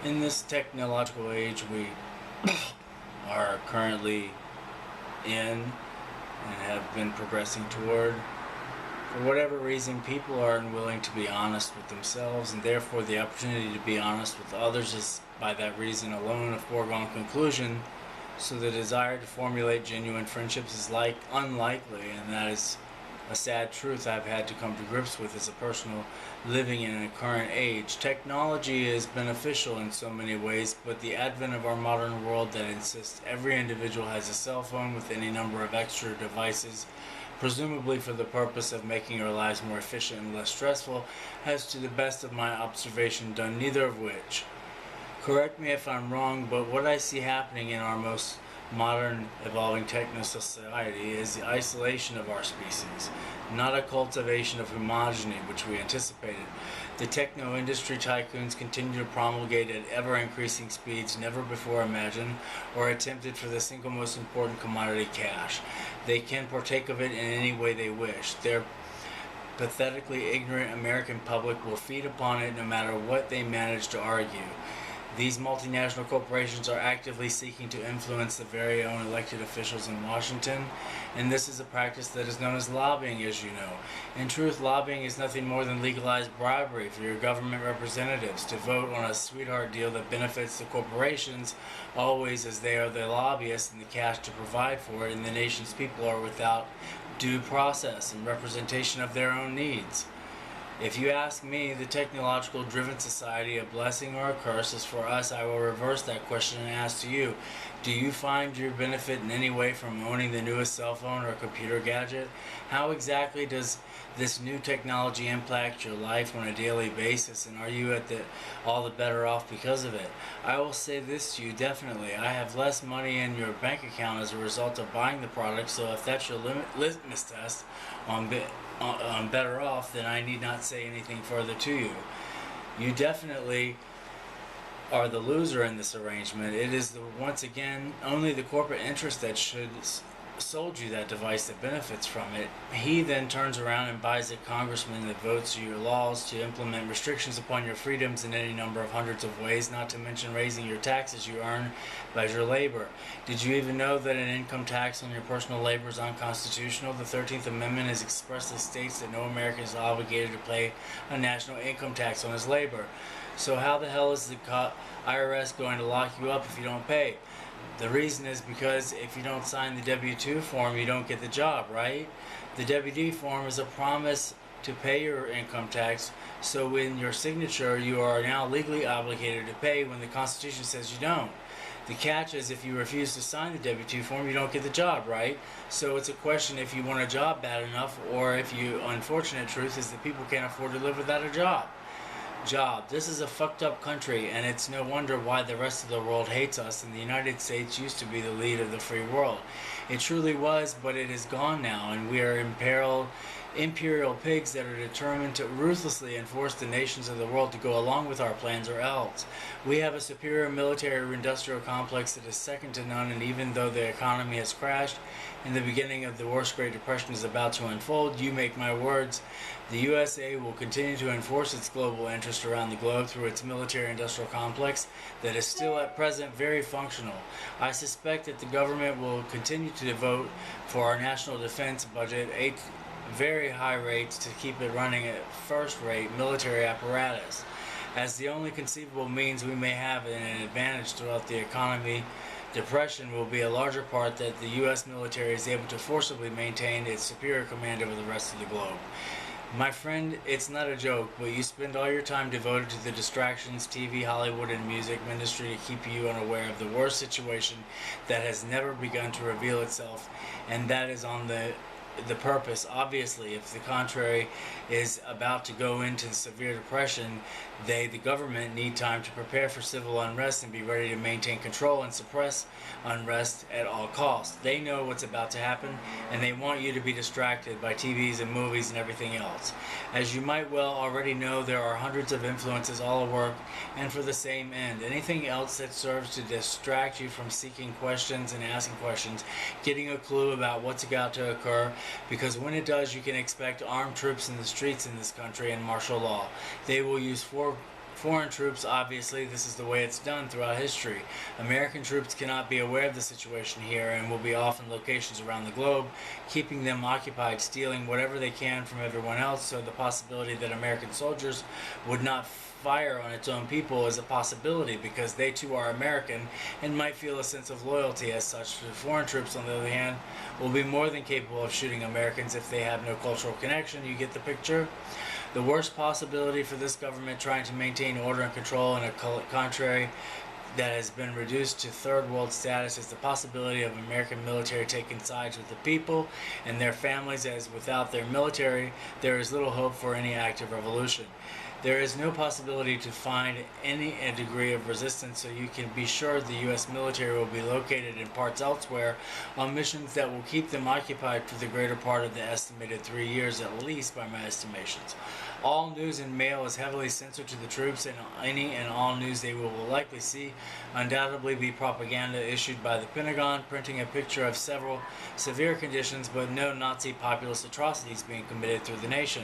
In this technological age we are currently in and have been progressing toward, for whatever reason, people are unwilling to be honest with themselves, and therefore the opportunity to be honest with others is, by that reason alone, a foregone conclusion. So the desire to formulate genuine friendships is unlikely, and that is a sad truth I've had to come to grips with as a personal living in a current age. Technology is beneficial in so many ways, but the advent of our modern world that insists every individual has a cell phone with any number of extra devices, presumably for the purpose of making our lives more efficient and less stressful, has, to the best of my observation, done neither of which. Correct me if I'm wrong, but what I see happening in our most modern evolving techno society is the isolation of our species, not a cultivation of homogeny which we anticipated. The techno industry tycoons continue to promulgate at ever increasing speeds never before imagined or attempted for the single most important commodity, cash. They can partake of it in any way they wish. Their pathetically ignorant American public will feed upon it no matter what they manage to argue. These multinational corporations are actively seeking to influence the very own elected officials in Washington, and this is a practice that is known as lobbying, as you know. In truth, lobbying is nothing more than legalized bribery for your government representatives to vote on a sweetheart deal that benefits the corporations, always as they are the lobbyists and the cash to provide for it, and the nation's people are without due process and representation of their own needs. If you ask me, the technological driven society, a blessing or a curse, is for us. I will reverse that question and ask to you, do you find your benefit in any way from owning the newest cell phone or computer gadget? How exactly does this new technology impact your life on a daily basis, and are you all the better off because of it? I will say this to you definitely. I have less money in your bank account as a result of buying the product, so if that's your litmus test on better off, then I need not say anything further to you. You definitely are the loser in this arrangement. It is once again only the corporate interest that should sold you that device that benefits from it. He then turns around and buys a congressman that votes your laws to implement restrictions upon your freedoms in any number of hundreds of ways, not to mention raising your taxes you earn by your labor. Did you even know that an income tax on your personal labor is unconstitutional? The 13th Amendment is expressly states that no American is obligated to pay a national income tax on his labor. So how the hell is the IRS going to lock you up if you don't pay? The reason is because if you don't sign the W-2 form, you don't get the job, right? The W-2 form is a promise to pay your income tax, so in your signature, you are now legally obligated to pay when the Constitution says you don't. The catch is if you refuse to sign the W-2 form, you don't get the job, right? So it's a question if you want a job bad enough, or if you, unfortunate truth is that people can't afford to live without a job. This is a fucked up country, and it's no wonder why the rest of the world hates us, and the United States used to be the lead of the free world. It truly was, but it is gone now, and we are imperial pigs that are determined to ruthlessly enforce the nations of the world to go along with our plans or else. We have a superior military industrial complex that is second to none, and even though the economy has crashed and the beginning of the worst Great Depression is about to unfold, you make my words, the USA will continue to enforce its global interest around the globe through its military-industrial complex that is still at present very functional. I suspect that the government will continue to devote for our national defense budget very high rates to keep it running at first-rate military apparatus. As the only conceivable means we may have an advantage throughout the economy, depression will be a larger part that the U.S. military is able to forcibly maintain its superior command over the rest of the globe. My friend, it's not a joke, but you spend all your time devoted to the distractions, TV, Hollywood, and music industry to keep you unaware of the worst situation that has never begun to reveal itself, and that is on the purpose. Obviously, if the contrary is about to go into severe depression, the government need time to prepare for civil unrest and be ready to maintain control and suppress unrest at all costs. They know what's about to happen, and they want you to be distracted by TVs and movies and everything else. As you might well already know, there are hundreds of influences all at work and for the same end. Anything else that serves to distract you from seeking questions and asking questions, getting a clue about what's about to occur, because when it does, you can expect armed troops in the streets in this country and martial law. They will use foreign troops, obviously, this is the way it's done throughout history. American troops cannot be aware of the situation here and will be off in locations around the globe, keeping them occupied, stealing whatever they can from everyone else, so the possibility that American soldiers would not fire on its own people is a possibility because they too are American and might feel a sense of loyalty as such. The foreign troops, on the other hand, will be more than capable of shooting Americans if they have no cultural connection. You get the picture? The worst possibility for this government trying to maintain order and control in a country that has been reduced to third world status is the possibility of American military taking sides with the people and their families, as without their military there is little hope for any active revolution. There is no possibility to find any degree of resistance, so you can be sure the U.S. military will be located in parts elsewhere on missions that will keep them occupied for the greater part of the estimated 3 years, at least by my estimations. All news and mail is heavily censored to the troops, and any and all news they will likely see undoubtedly be propaganda issued by the Pentagon, printing a picture of several severe conditions but no Nazi populist atrocities being committed through the nation.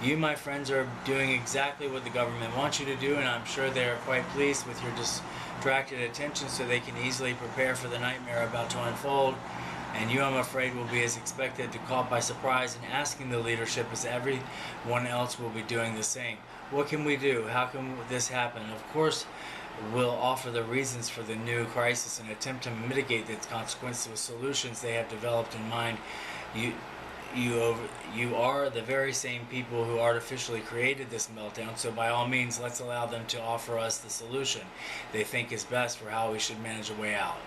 You, my friends, are doing exactly what the government wants you to do, and I'm sure they are quite pleased with your distracted attention so they can easily prepare for the nightmare about to unfold. And you, I'm afraid, will be as expected to caught by surprise and asking the leadership as everyone else will be doing the same. What can we do? How can this happen? Of course, we'll offer the reasons for the new crisis and attempt to mitigate its consequences with solutions they have developed in mind. You are the very same people who artificially created this meltdown, so by all means, let's allow them to offer us the solution they think is best for how we should manage a way out.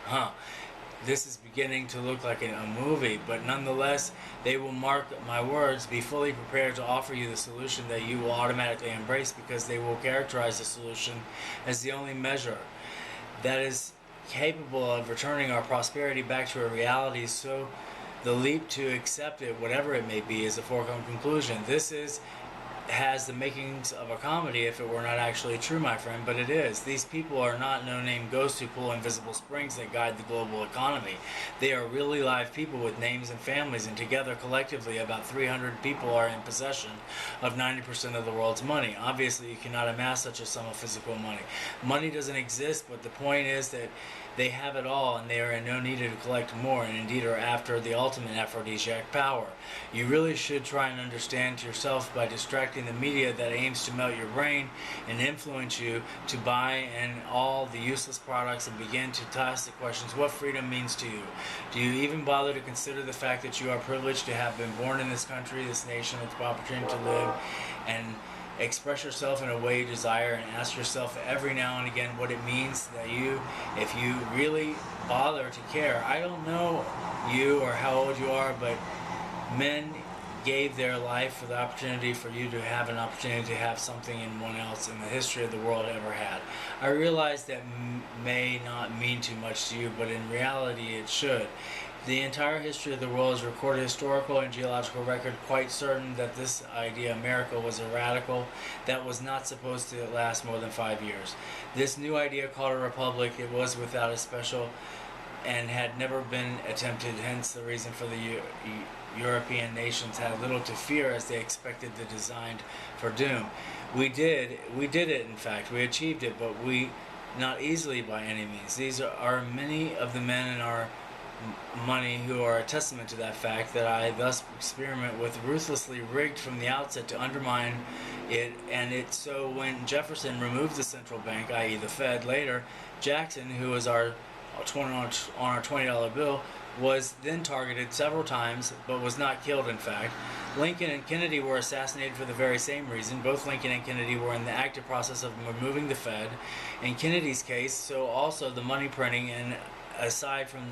This is beginning to look like a movie, but nonetheless, they will, mark my words, be fully prepared to offer you the solution that you will automatically embrace, because they will characterize the solution as the only measure that is capable of returning our prosperity back to a reality. So the leap to accept it, whatever it may be, is a foregone conclusion. This has the makings of a comedy if it were not actually true, my friend, but it is. These people are not no-name ghosts who pull invisible springs that guide the global economy. They are really live people with names and families, and together, collectively, about 300 people are in possession of 90% of the world's money. Obviously, you cannot amass such a sum of physical money. Money doesn't exist, but the point is that they have it all, and they are in no need to collect more, and indeed are after the ultimate aphrodisiac power. You really should try and understand yourself by distracting the media that aims to melt your brain and influence you to buy in all the useless products, and begin to ask the questions: what freedom means to you? Do you even bother to consider the fact that you are privileged to have been born in this country, this nation, with the opportunity to live and express yourself in a way you desire, and ask yourself every now and again what it means that you, if you really bother to care. I don't know you or how old you are, but men gave their life for the opportunity for you to have an opportunity to have something anyone else in the history of the world ever had. I realize that may not mean too much to you, but in reality it should. The entire history of the world is recorded historical and geological record, quite certain that this idea America was a radical that was not supposed to last more than 5 years. This new idea called a republic, it was without a special and had never been attempted, hence the reason for the European nations had little to fear, as they expected the design for doom. We did it, in fact. We achieved it, but not easily by any means. These are many of the men in our money who are a testament to that fact, that I thus experiment with, ruthlessly rigged from the outset to undermine it. And it so when Jefferson removed the central bank, i.e. the Fed, later Jackson, who was on our $20 bill, was then targeted several times but was not killed, in fact. Lincoln and Kennedy were assassinated for the very same reason. Both Lincoln and Kennedy were in the active process of removing the Fed. In Kennedy's case, so also the money printing, and aside from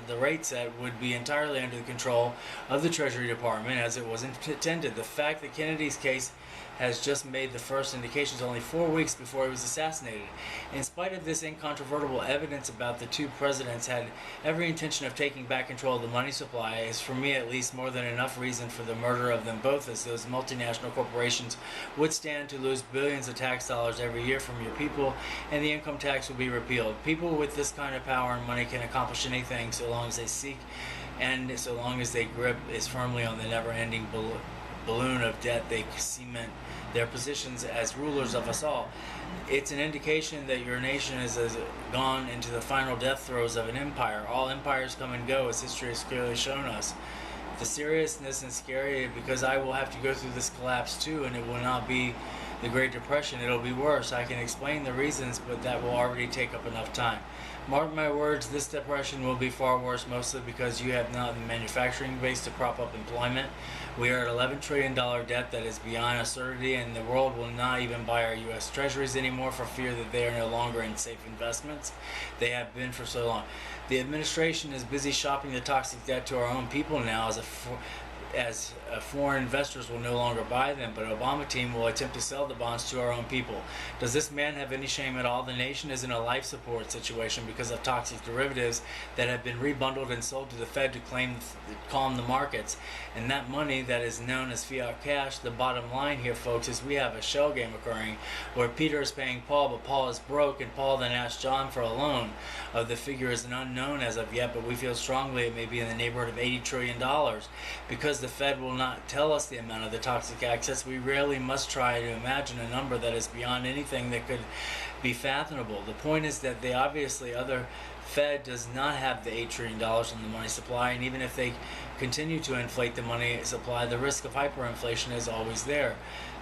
the rate set, would be entirely under the control of the Treasury Department, as it was intended. The fact that Kennedy's case has just made the first indications only 4 weeks before he was assassinated. In spite of this incontrovertible evidence about the two presidents had every intention of taking back control of the money supply, is for me at least more than enough reason for the murder of them both, as those multinational corporations would stand to lose billions of tax dollars every year from your people, and the income tax would be repealed. People with this kind of power and money can accomplish anything so long as they seek, and so long as they grip is firmly on the never-ending balloon of debt they cement their positions as rulers of us all. It's an indication that your nation has gone into the final death throes of an empire. All empires come and go, as history has clearly shown us. The seriousness and scary, because I will have to go through this collapse too, and it will not be the Great Depression. It'll be worse. I can explain the reasons, but that will already take up enough time. Mark my words, this depression will be far worse, mostly because you have not the manufacturing base to prop up employment. We are at $11 trillion debt that is beyond absurdity, and the world will not even buy our U.S. treasuries anymore for fear that they are no longer in safe investments. They have been for so long. The administration is busy shopping the toxic debt to our own people now as foreign investors will no longer buy them, but Obama team will attempt to sell the bonds to our own people. Does this man have any shame at all? The nation is in a life support situation because of toxic derivatives that have been rebundled and sold to the Fed to calm the markets. And that money that is known as fiat cash, the bottom line here, folks, is we have a shell game occurring where Peter is paying Paul, but Paul is broke, and Paul then asks John for a loan. The figure is unknown as of yet, but we feel strongly it may be in the neighborhood of $80 trillion. Because the Fed will not tell us the amount of the toxic excess, we rarely must try to imagine a number that is beyond anything that could be fathomable. The point is that the obviously other Fed does not have the $8 trillion in the money supply, and even if they continue to inflate the money supply, the risk of hyperinflation is always there.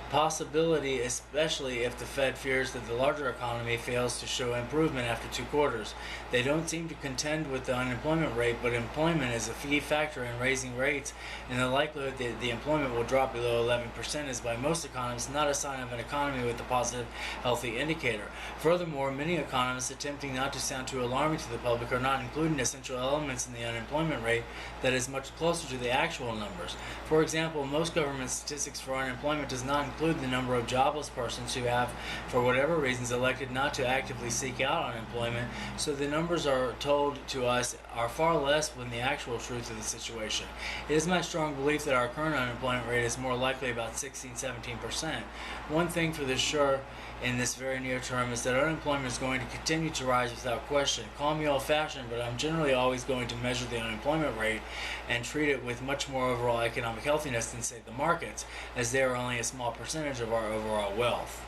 Possibility, especially if the Fed fears that the larger economy fails to show improvement after 2 quarters. They don't seem to contend with the unemployment rate, but employment is a key factor in raising rates, and the likelihood that the employment will drop below 11% is by most economists not a sign of an economy with a positive, healthy indicator. Furthermore, many economists attempting not to sound too alarming to the public are not including essential elements in the unemployment rate that is much closer to the actual numbers. For example, most government statistics for unemployment does not include the number of jobless persons who have, for whatever reasons, elected not to actively seek out unemployment, so the numbers are told to us are far less than the actual truth of the situation. It is my strong belief that our current unemployment rate is more likely about 16-17%. One thing for sure in this very near term is that unemployment is going to continue to rise without question. Call me old-fashioned, but I'm generally always going to measure the unemployment rate and treat it with much more overall economic healthiness than, say, the markets, as they are only a small percentage of our overall wealth.